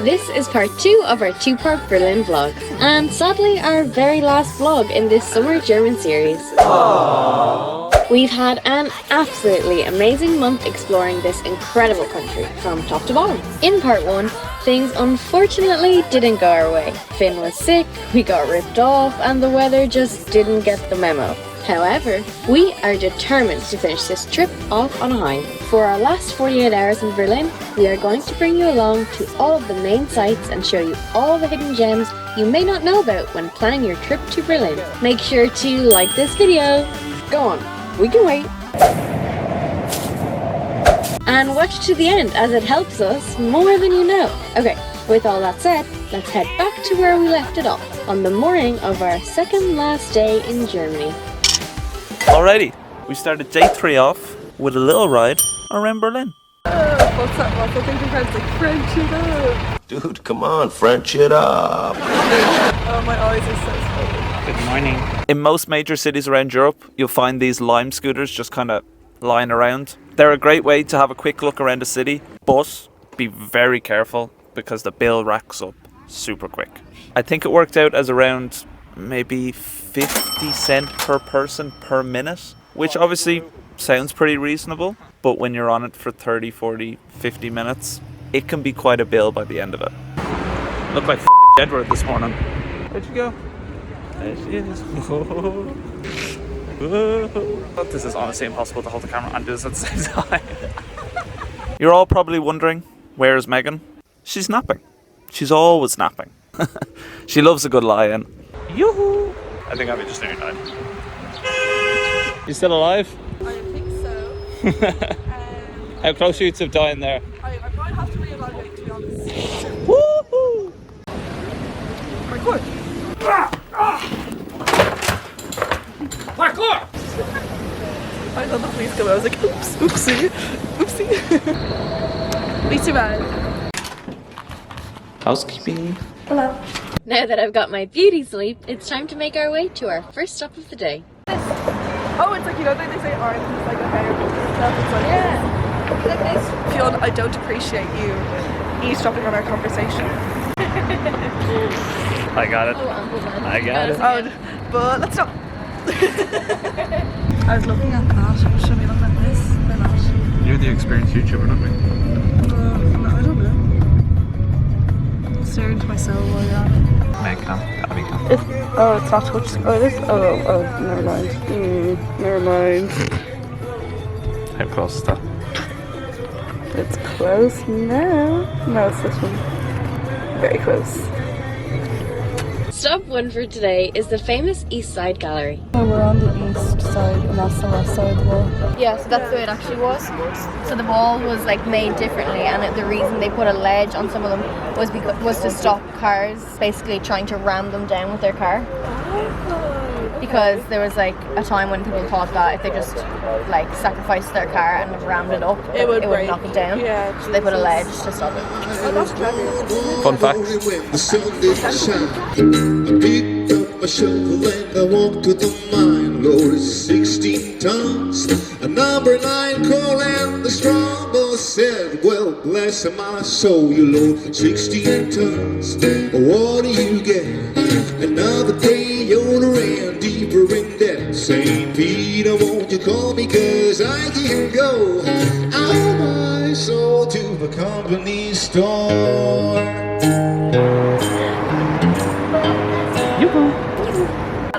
This is part 2 of our 2-part Berlin vlog, and sadly our very last vlog in this summer German series. Aww. We've had an absolutely amazing month exploring this incredible country from top to bottom. In part 1, things unfortunately didn't go our way. Finn was sick, we got ripped off, and the weather just didn't get the memo. However, we are determined to finish this trip off on a high. For our last 48 hours in Berlin, we are going to bring you along to all of the main sites and show you all the hidden gems you may not know about when planning your trip to Berlin. Make sure to like this video. Go on, we can wait. And watch to the end as it helps us more than you know. Okay, with all that said, let's head back to where we left it off on the morning of our second last day in Germany. Alrighty, we started day 3 off with a little ride around Berlin. What's that? I think the friends like French it up. Dude, come on, French it up. Oh, my eyes are so swollen. Good morning. In most major cities around Europe, you'll find these Lime scooters just kind of lying around. They're a great way to have a quick look around the city, but be very careful because the bill racks up super quick. I think it worked out as around maybe 50 cents per person per minute, which obviously sounds pretty reasonable, but when you're on it for 30, 40, 50 minutes, it can be quite a bill by the end of it. Look like f***ing Jedward this morning. Where'd you go? There she is. This is honestly impossible to hold the camera and do this at the same time. You're all probably wondering, where is Megan? She's napping. She's always napping. She loves a good lie-in. Yoo-hoo! I think I'm just nearly died. You still alive? I think so. How close are you to dying there? I might have to reevaluate, to be honest. Woohoo! Parkour! Parkour! I thought the police come. I was like, oops, oopsie, oopsie. We survived. Housekeeping. Hello. Now that I've got my beauty sleep, it's time to make our way to our first stop of the day. Oh, it's like, you know, they say Ireland is like a hair stuff. It's like, Yeah, like this. Fiona, I don't appreciate you eavesdropping on our conversation. I got it. Oh, Uncle Ben. I got it. Oh, but let's not. I was looking at that. Should we look at this? They're not. You're the experienced YouTuber, not me. No, I don't know. Staring to myself while you're on it. Meg cam, Abby cam. Oh, it's not touch. Oh, it is? Oh, never mind. Never mind. How close is that? It's close now. No, it's this one. Very close. Stop 1 for today is the famous East Side Gallery. Oh, we're on the east side and that's the west side of the wall. Yeah, so that's the way it actually was. So the wall was like made differently, and the reason they put a ledge on some of them was to stop cars basically trying to ram them down with their car. Because there was like a time when people thought that if they just like sacrificed their car and rammed it up, it would knock it down. Yeah, so they put a ledge to stop it. Oh, that's clever. Fun fact. The sun didn't shine. I picked up my shovel and I walked to the mine. Loaded 16 tons. A number 9 coal and the strong boss said, well, bless my soul, you load 16 tons. What do you get? Another day older and deeper in debt. St. Peter, won't you call me, cause I can go out my soul to the company store.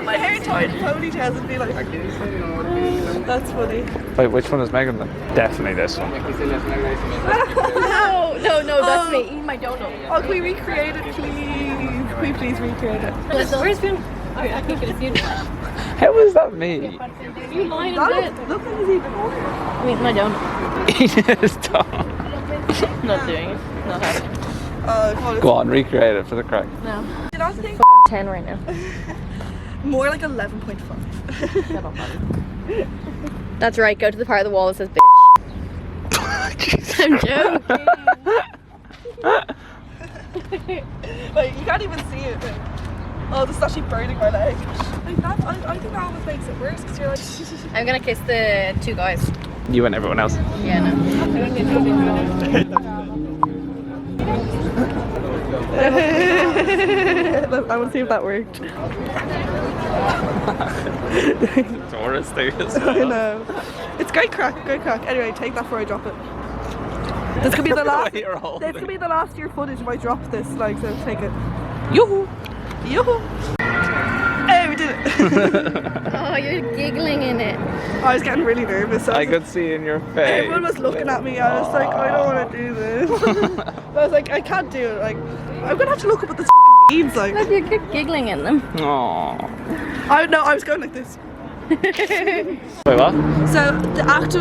My hair tied in ponytails and be like, that's funny. Wait, which one is Megan then? Definitely this one. No, that's me. Eat my donut. Oh, can we recreate it, please? Can we please recreate it? Where's Finn? I think it's you. How is that me? You lying in That bed. look like he's even more. I mean, my donut. Eat his tongue. Not doing it. Not happening. Go on, recreate it for the crack. No. Did I think 10 right now. more like 11.5? That's right. Go to the part of the wall that says bitch. I'm joking. Like, you can't even see it. Oh, this is actually burning my leg. Like that, I think that almost makes it worse because you're like. I'm gonna kiss the 2 guys. You and everyone else. Yeah, no. I want to see if that worked. Touristy as I know. It's great crack, great crack. Anyway, take that before I drop it. This could be the last. This could be the last year footage if I drop this. Like, so take it. Yoo-hoo! Yoo-hoo! Hey, we did it! Oh, you're giggling in it. I was getting really nervous. I could see in your face. Everyone was looking at me. I was like, I don't want to do this. I was like, I can't do it. Like, I'm gonna have to look up what this means. Like, Look, you're giggling in them. Aww. I was going like this. Wait, what? So the act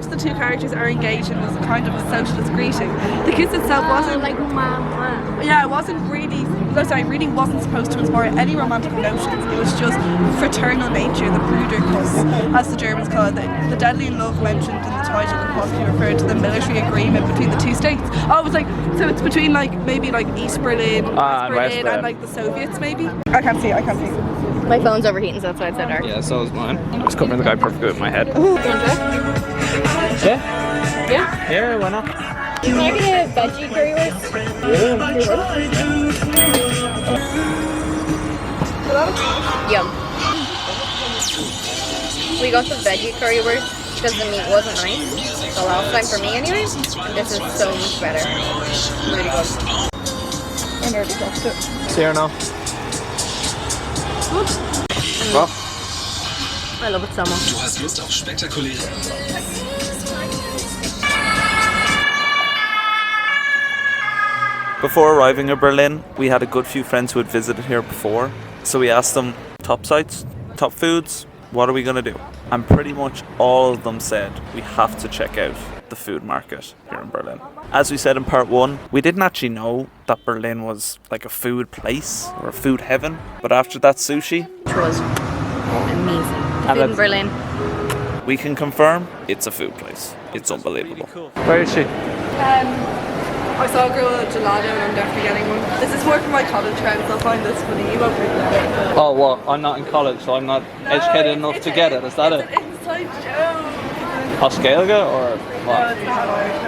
the two characters are engaged in was kind of a socialist greeting. The kiss itself wasn't like mama. Yeah, it wasn't really. No, sorry, really wasn't supposed to inspire any romantic notions. It was just fraternal nature, the Bruderkuss, as the Germans call it. The deadly love mentioned in the title would possibly refer to the military agreement between the two states. Oh, it was like so. It's between like maybe like East Berlin, West Berlin, and like the Soviets maybe. I can't see it. I can't see it. My phone's overheating, so that's why it's so dark. Yeah, so is mine. I was covering the guy perfectly with my head. Yeah? Yeah? Yeah, why not? Can I get a veggie currywurst? Yum. We got the veggie currywurst because the meat wasn't nice the last time for me anyway. And this is so much better. Really good. I nearly dropped it. See her now. Well, I love it so much. Du hast Lust auf spektakuläre. before arriving in Berlin, we had a good few friends who had visited here before. So we asked them, top sites, top foods, what are we going to do? And pretty much all of them said, we have to check out the food market here in Berlin. As we said in part 1, we didn't actually know that Berlin was like a food place or a food heaven. But after that sushi, Which was amazing. Food in Berlin. we can confirm it's a food place. It's unbelievable. Where is she? I saw a girl with a gelato and I'm definitely getting one. This is more for my college friends, I'll find this funny. You won't really know. Oh, well, I'm not in college, so I'm not educated enough to get it. Is that it? It's an inside joke. Oscailga or No, what? it's not Irish.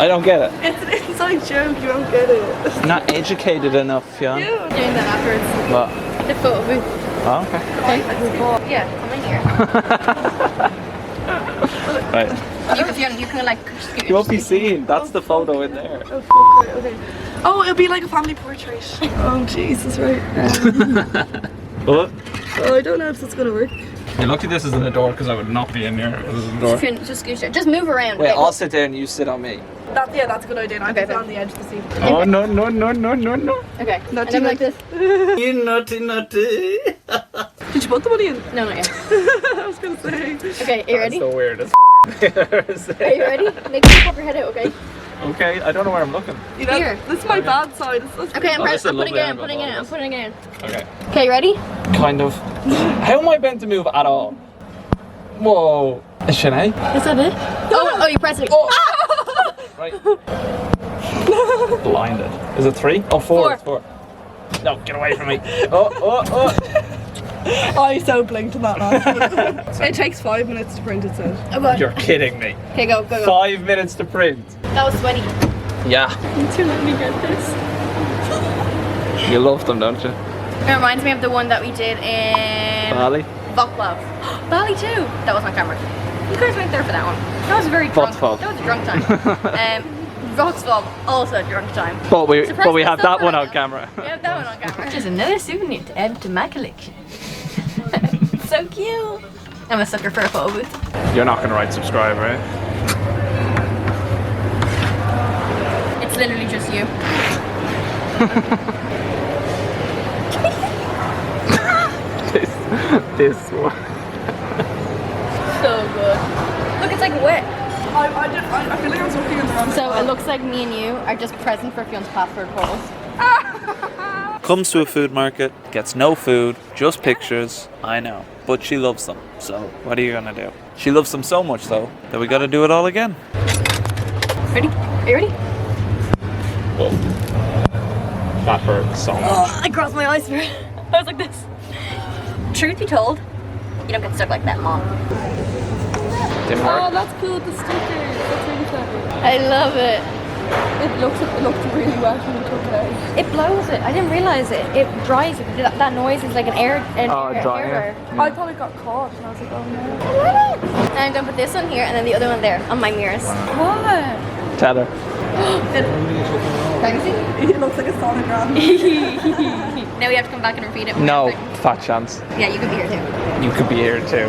I don't get it. It's an inside joke, you won't get it. Not educated enough, yeah? Yeah. Doing that afterwards. What? The photo booth. Oh, okay. Yeah, come in here. Right. You can like scoot. You won't be seen. That's the photo in there. Oh, fuck, right, okay. Oh, it'll be like a family portrait. Oh, Jesus, right. What? Oh, I don't know if that's gonna work. Hey, lucky this isn't a door because I would not be in here if this is a door. Just scoot there. Just move around. Wait, okay? I'll sit there and you sit on me. That's a good idea. I'm Okay, just on the edge of the seat. Oh, no, no, no, no, no, no. Okay. Not and too I'm like much. this. You naughty, naughty. Did you put the money in? No, not yet. I was gonna say. Okay, are you ready? That's the weirdest Are you ready? Make sure you pop your head out, okay? Okay, I don't know where I'm looking. You know, Here. this is my bad side. Okay, I'm, Oh, this is a I'm putting it lovely in, angle, I'm Bob. putting it in. Okay. Okay, you ready? Kind of. How am I meant to move at all? Whoa. Sinead? Is that it? Oh, you press it. Oh. Right. Blinded. Is it 3? Oh, 4. Four. It's 4. No, get away from me. Oh. I so blinked on that last one. It takes 5 minutes to print, it says. Oh god. You're kidding me. Okay, go. 5 minutes to print. That was sweaty. Yeah. You let me get this. You love them, don't you? It reminds me of the one that we did in Bali? Vaclav. Bali too. That was my camera. You guys went there for that one. That was a very drunk. Vaclav. That was a drunk time. Vaclav also a drunk time. But we Surprisingly, have still that one got on camera. We have that one on camera. Which is another souvenir to add to my collection. So cute. I'm a sucker for a photo booth. You're not going to write subscribe, right? It's literally just you. This one. So good. Look, it's like wet. I feel like I was looking at the wrong So it looks like me and you are just present for Fion's password portals. comes to a food market, gets no food, just pictures. I know, but she loves them. So what are you gonna do? She loves them so much though that we gotta do it all again. Ready? Are you ready? Whoa. That hurt so much. Oh, I crossed my eyes for it. I was like this. Truth be told, you don't get stuck like that, Mom. Didn't Oh, work. that's cool with the stickers. That's really clever. I love it. It looked really wet when you took it out. It blows it. I didn't realise it. It dries it. That noise is like an air. dryer. I thought it got caught and I was like, oh no. And I'm gonna put this one here and then the other one there on my mirrors. What? Tell her. Crazy. It looks like a sonogram. Now we have to come back and repeat it. No, fat chance. Yeah, you could be here too. You could be here too.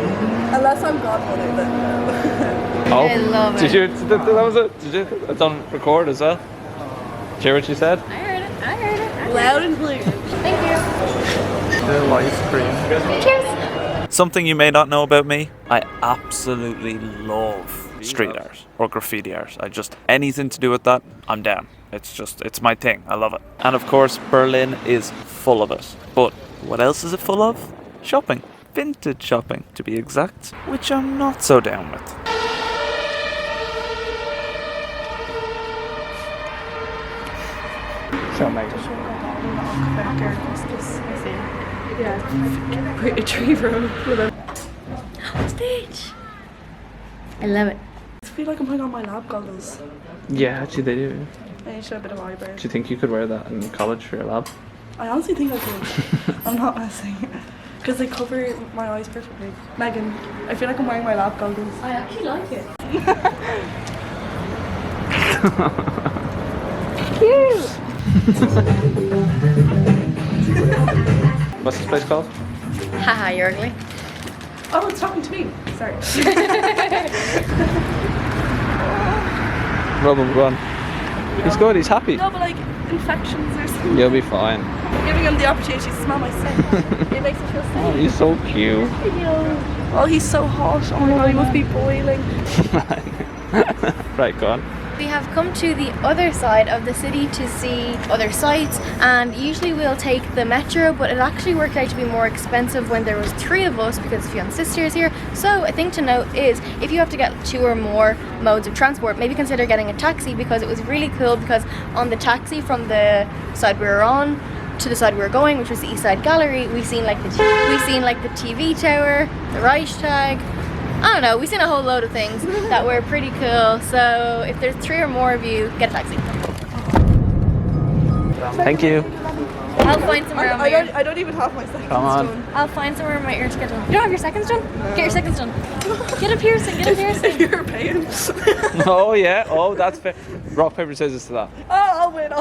Unless I'm godmother, then no. Oh, I love it. Did you? That was it. Did you? It's on record as well. Did you hear what she said? I heard it. I heard it. Loud and clear. Thank you. The ice cream. Cheers. Something you may not know about me, I absolutely love street art or graffiti art. Anything to do with that, I'm down. It's my thing. I love it. And of course, Berlin is full of it. But what else is it full of? Shopping. Vintage shopping, to be exact, which I'm not so down with. Show me. Yeah, a tree room. Stage. I love it. I feel like I'm putting on my lab goggles. Yeah, actually they do. I need to show a bit of eyebrow. Do you think you could wear that in college for your lab? I honestly think I could. I'm not messing. Because they cover my eyes perfectly. Megan, I feel like I'm wearing my lab goggles. I actually like it. Cute. What's this place called? Haha, you're ugly. Oh, it's talking to me. Sorry. Rub him, go on. He's good, he's happy. No, but like infections or something. You'll be fine. Giving him the opportunity to smell my scent. It makes me feel safe. Oh, he's so cute. Oh, he's so hot. Oh my god, he must be boiling. Right, go on. We have come to the other side of the city to see other sites, and usually we'll take the metro, but it actually worked out to be more expensive when there was 3 of us because Fion's sister is here. So a thing to note is if you have to get 2 or more modes of transport, maybe consider getting a taxi, because it was really cool because on the taxi from the side we were on to the side we were going, which was the East Side Gallery, we seen like the TV tower, the Reichstag. I don't know, we've seen a whole load of things that were pretty cool. So if there's 3 or more of you, get a taxi. Thank you. I'll find somewhere on my ear. I don't even have my seconds Come on. done. I'll find somewhere in my ear to get done. You don't have your seconds done? Get your seconds done. Get a piercing, get a piercing. If you're paying. Oh yeah, oh that's fair. Rock, paper, scissors to that. Oh, I'll win.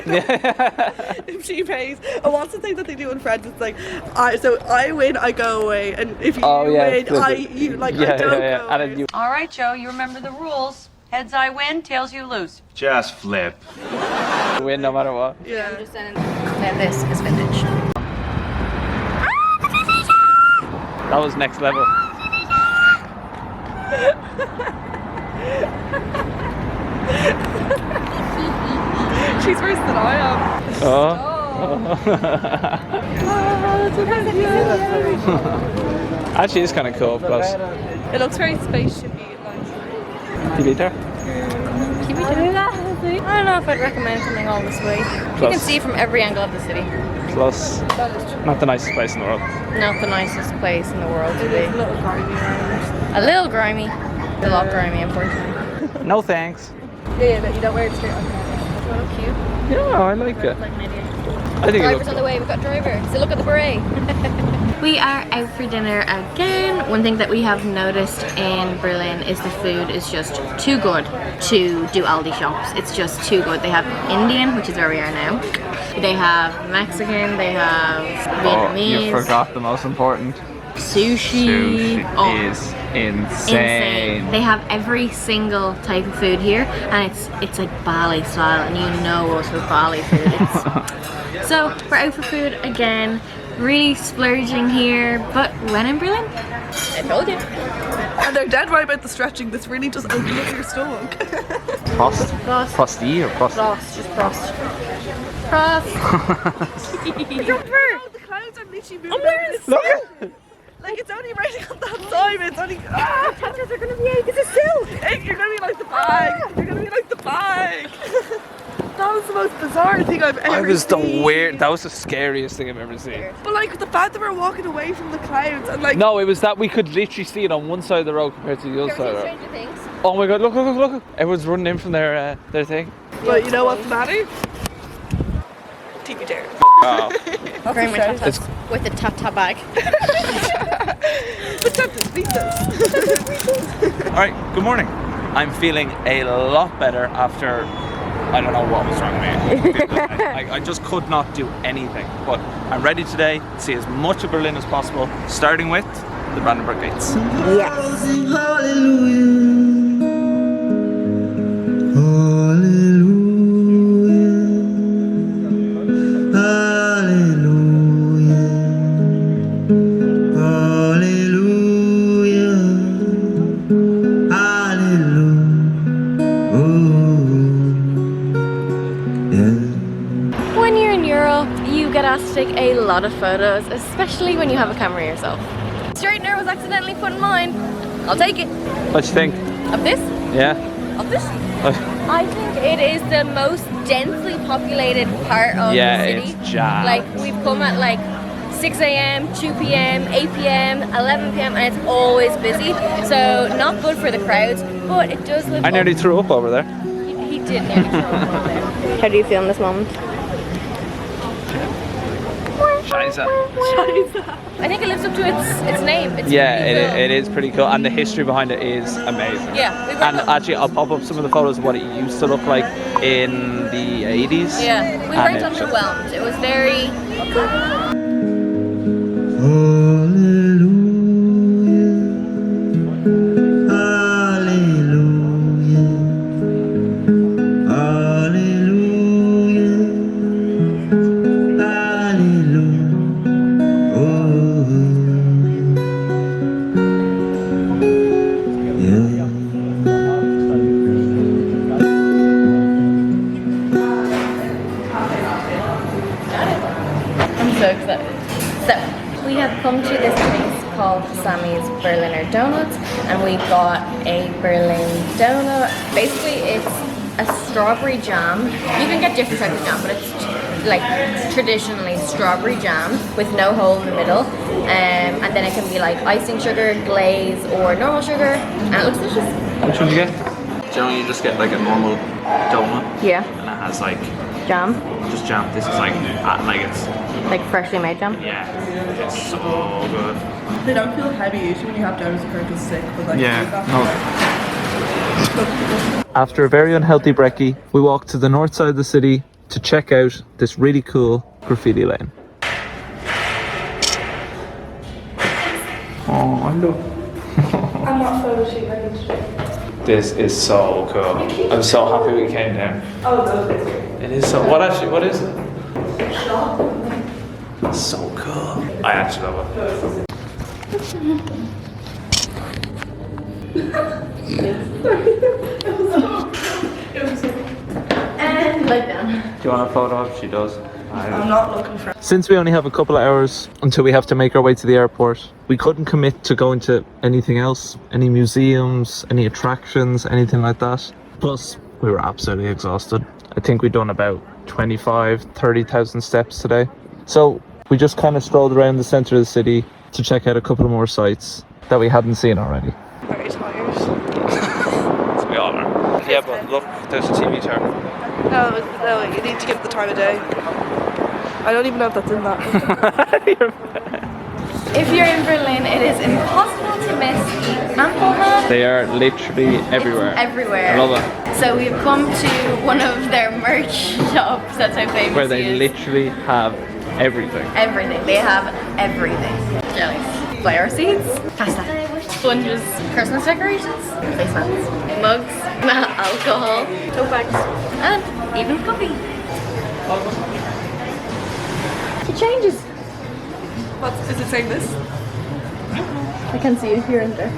Yeah. If she pays. And what's the thing that they do in Friends? It's like, I win, I go away. And if you win, I don't go away. And then you All right, Joe, you remember the rules. Heads I win, tails you lose. Just flip. win no matter what. Yeah. Now this is vintage. That was next level. She's worse than I am. Oh. Actually, it's kind of cool. Plus, It looks very spaceshipy. you beat her. I don't know if I'd recommend coming all this way. You Plus- can see from every angle of the city. Plus, not the nicest place in the world. Not the nicest place in the world to be. A little grimy around. A little grimy. A lot grimy, unfortunately. No thanks. Yeah, but you don't wear it straight on. Oh, cute. Yeah, I like it. Like an idiot. I think it Driver's looks on the way, we've got driver. So look at the beret. We are out for dinner again. One thing that we have noticed in Berlin is the food is just too good to do Aldi shops. It's just too good. They have Indian, which is where we are now. They have Mexican, they have Vietnamese. You forgot the most important. Sushi. Oh, is insane. They have every single type of food here, and it's like Bali style, and you know us with Bali food. So we're out for food again, really splurging here, but when in Berlin, I told you. And they're dead right about the stretching. This really just opens up your stomach. Frost? Frost. Frosty or frost? Frost, just frost. Frost. Jumper. The clouds are literally moving. I'm wearing It's Look silk. at Like it's only raining on that side. It's only. Tattoos are gonna be out. This is silk. Hey, you're gonna be like the bag. You're gonna be like the bag. That was the most bizarre thing I've ever seen. That was the scariest thing I've ever seen. But like the fact that we're walking away from the clouds and like. No, it was that we could literally see it on one side of the road compared to the other side of the road. Stranger Things. Oh my god, look. Everyone's running in from their thing. But you know what's the matter? TV chair. Oh. Very much That's It's, with a tata bag. But that's pizzas. all right, good morning. I'm feeling a lot better after, I don't know what was wrong with me. I just could not do anything. But I'm ready today to see as much of Berlin as possible, starting with the Brandenburg Gates. When you're in Europe, you get asked to take a lot of photos, especially when you have a camera yourself. Straightener was accidentally put in mine. I'll take it. What you think? Of this? Yeah? Of this? I think it is the most densely populated part of Yeah, the city. it's jammed. Like we've come at like 6 a.m., 2 p.m., 8 p.m., 11 p.m. and it's always busy. So not good for the crowds, but it does live I nearly threw up over there. He did nearly throw up over there. How do you feel in this moment? Scheiße. I think it lives up to its name. It's Yeah, pretty cool. it is pretty cool, and the history behind it is amazing. Yeah, we And went up. actually, I'll pop up some of the photos of what it used to look like in the 80s. Yeah, we and weren't it's just- underwhelmed. It was very. I'm so excited. So, we have come to this place called Sammy's Berliner Donuts, and we got a Berlin donut. Basically, it's a strawberry jam. You can get different types of jam, but it's like traditionally strawberry jam with no hole in the middle. And then it can be like icing sugar, glaze, or normal sugar, and it looks delicious. Which one did you get? Generally, you just get like a normal donut, Yeah, and it has like jam, just jam. This is like it's like freshly made jam. yeah, it's so good. They don't feel heavy usually when you have donuts and Kirk is sick, but like After a very unhealthy brekkie, we walked to the north side of the city to check out this really cool graffiti lane. Oh, I love. I'm not photo shoot ready today. This is so cool. I'm so happy we came down. Oh, no, it's great. It is so. What is it? It's so cool. I actually love it. And leg down. Do you want a photo of? She does. I'm not looking for. Since we only have a couple of hours until we have to make our way to the airport, we couldn't commit to going to anything else, any museums, any attractions, anything like that. Plus, we were absolutely exhausted. I think we'd done about 30,000 steps today. So we just kind of strolled around the center of the city to check out a couple of more sites that we hadn't seen already. Very tired. So we all are. Yeah, but look, there's a TV tower. No, you need to give it the time of day. I don't even know if that's in that. If you're in Berlin, it is impossible to miss the Ampelmann. They are literally everywhere. Everywhere. I love it. So we've come to one of their merch shops. That's how famous Where they he is. literally have everything. Everything. They have everything. Jellies, flower seeds, pasta, sponges, Christmas decorations, face masks, mugs, alcohol, tote bags, and even coffee. It changes. Is it saying this? I can see it here and there.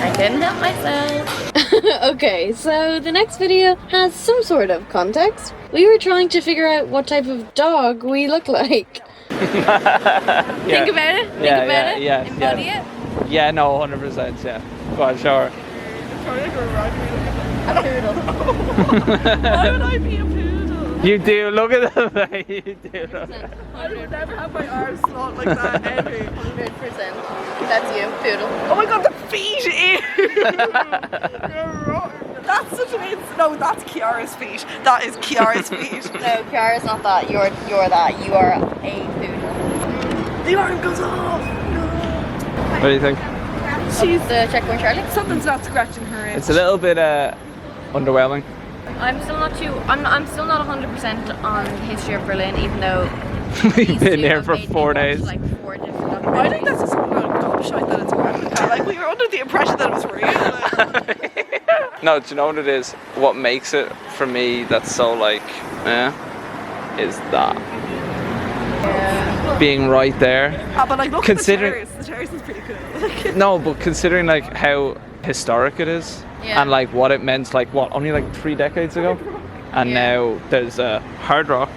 I couldn't help myself. Okay, so the next video has some sort of context. We were trying to figure out what type of dog we look like. Think about it. Think about it. yeah, Embody yeah. it. Yeah, no, 100%, yeah. Go on, show her. A poodle. Why would I be a poodle? You do, look at the way you do. I would never have my arms slot like that ever. 100%. That's you, poodle. Oh my god, the feet! Ew! You're rotten. That's such an no, that's Kiara's feet. That is Kiara's feet. No, Kiara's not that. You're that. You are a poodle. The alarm goes off. What do you think? She's The checkpoint Charlie. something's not scratching her itch. It's a little bit underwhelming. I'm still not too. I'm still not 100% on the history of Berlin, even though We've been here for 4 days. Like 4 different I think that's just a gobshite that it's replica. Like we were under the impression that it was real. Like. No, do you know what it is? What makes it for me that's so like, is that being right there. But like look Considering- at the terrace is pretty cool. No, but considering like how historic it is, Yeah. and like what it meant, like what only like 3 decades ago, and now there's a Hard Rock,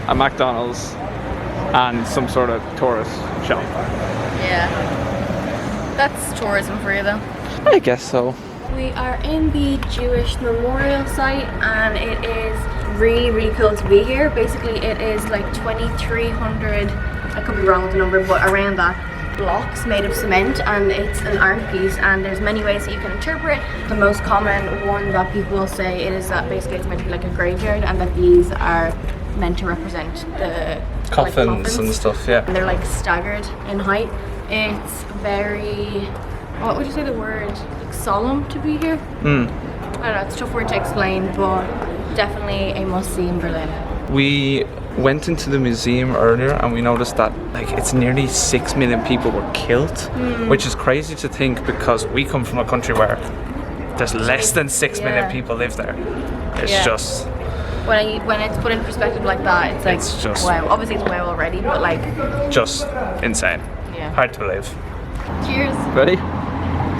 a McDonald's, and some sort of tourist shop. Yeah. That's tourism for you though. I guess so. We are in the Jewish Memorial Site and it is really, really cool to be here. Basically it is like 2,300, I could be wrong with the number, but around that, blocks made of cement, and it's an art piece, and there's many ways that you can interpret. The most common one that people will say is that basically it's meant to be like a graveyard and that these are meant to represent the Coffins and stuff, yeah. and they're like staggered in height. It's very, what would you say the word, like solemn to be here? I don't know, it's a tough word to explain, but definitely a must see in Berlin. We went into the museum earlier and we noticed that like it's nearly 6 million people were killed, which is crazy to think because we come from a country where there's less than 6 million people live there. It's just When it's put in perspective like that, it's like It's just- wow. Obviously it's wow already, but like just insane. yeah. Hard to believe. Cheers. Ready?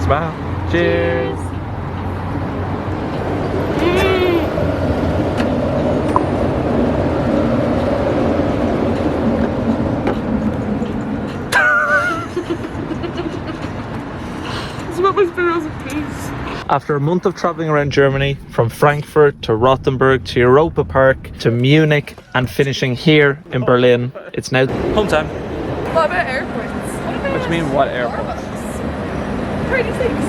Smile. Cheers. After a month of traveling around Germany, from Frankfurt to Rothenburg to Europa Park to Munich and finishing here in Berlin, it's now home time. What about airports? What do you mean, what airport? Pretty things.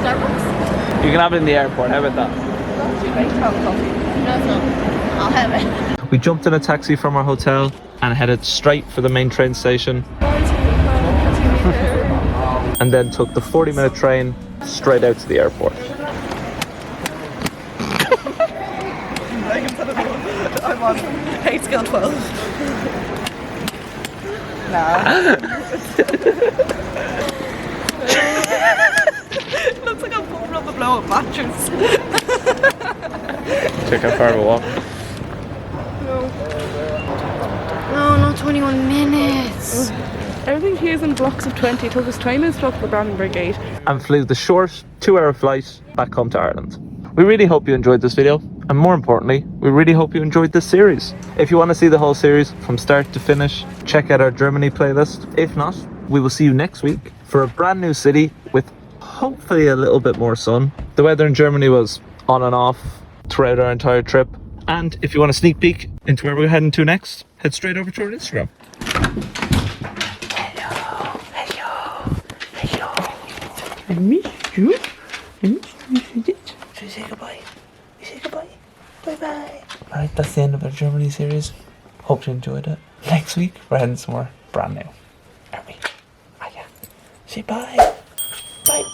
Starbucks? You can have it in the airport, how about that? Not too late to have coffee. No, it's not. I'll have it. We jumped in a taxi from our hotel and headed straight for the main train station, and then took the 40-minute train straight out to the airport. I'm on hate scale 12. Nah. Looks like I'm pulling up a blow-up mattress. Check how far of a walk. No, not 21 minutes. Everything here is in blocks of 20. It took us 20 minutes to walk to the Brandenburg Gate. And flew the short 2-hour flight back home to Ireland. We really hope you enjoyed this video, and more importantly, we really hope you enjoyed this series. If you want to see the whole series from start to finish, check out our Germany playlist. If not, we will see you next week for a brand new city with hopefully a little bit more sun. The weather in Germany was on and off throughout our entire trip. And if you want a sneak peek into where we're heading to next, head straight over to our Instagram. I missed you. Should we say goodbye? We say goodbye. Bye-bye. Alright, that's the end of our Germany series. Hope you enjoyed it. Next week, we're heading somewhere brand new. Are we? Oh yeah. Say bye. Bye.